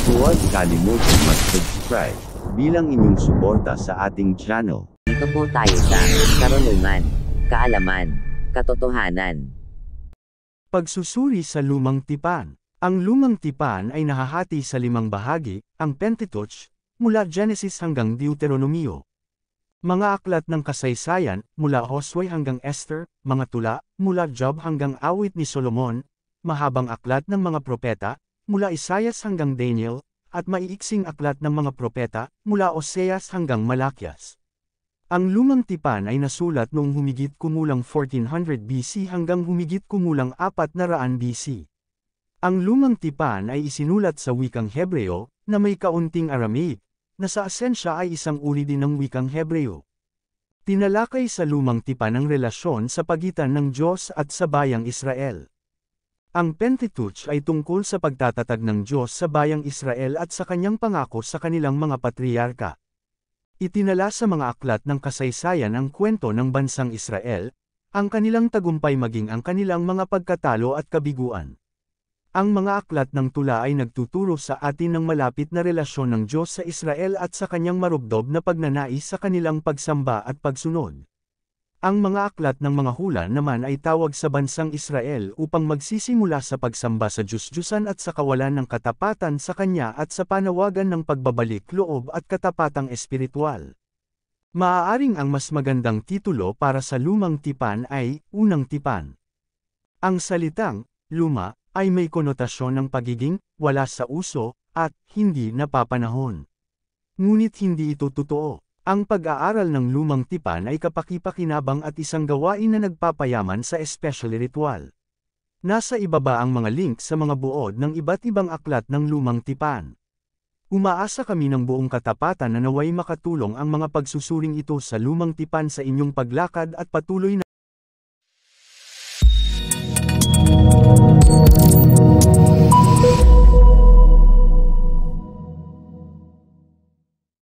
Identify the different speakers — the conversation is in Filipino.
Speaker 1: Huwag kalimutan mag-subscribe bilang inyong suporta sa ating channel.
Speaker 2: Dito po tayo sa karunungan, kaalaman, katotohanan.
Speaker 3: Pagsusuri sa lumang tipan. Ang lumang tipan ay nahahati sa 5 bahagi, ang Pentateuch, mula Genesis hanggang Deuteronomio. Mga aklat ng kasaysayan, mula Josue hanggang Esther, mga tula, mula Job hanggang Awit ni Solomon, mahabang aklat ng mga propeta, mula Isaias hanggang Daniel, at maiiksing aklat ng mga propeta, mula Oseas hanggang Malakias. Ang lumang tipan ay nasulat noong humigit kumulang 1400 BC hanggang humigit kumulang 400 BC. Ang lumang tipan ay isinulat sa wikang Hebreo, na may kaunting Aramaic, na sa asensya ay isang uri din ng wikang Hebreo. Tinalakay sa lumang tipan ang relasyon sa pagitan ng Diyos at sa bayang Israel. Ang Pentateuch ay tungkol sa pagtatatag ng Diyos sa bayang Israel at sa kanyang pangako sa kanilang mga patriarka. Itinala sa mga aklat ng kasaysayan ang kwento ng bansang Israel, ang kanilang tagumpay maging ang kanilang mga pagkatalo at kabiguan. Ang mga aklat ng tula ay nagtuturo sa atin ng malapit na relasyon ng Diyos sa Israel at sa kanyang marubdob na pagnanais sa kanilang pagsamba at pagsunod. Ang mga aklat ng mga hula naman ay tawag sa bansang Israel upang magsisimula sa pagsamba sa Diyos-Diyusan at sa kawalan ng katapatan sa Kanya at sa panawagan ng pagbabalik loob at katapatang espiritual. Maaaring ang mas magandang titulo para sa lumang tipan ay, Unang Tipan. Ang salitang, luma, ay may konotasyon ng pagiging, wala sa uso, at, hindi napapanahon. Ngunit hindi ito totoo. Ang pag-aaral ng lumang tipan ay kapaki-pakinabang at isang gawain na nagpapayaman sa especially ritual. Nasa ibaba ang mga link sa mga buod ng iba't ibang aklat ng lumang tipan. Umaasa kami ng buong katapatan na naway makatulong ang mga pagsusuring ito sa lumang tipan sa inyong paglakad at patuloy na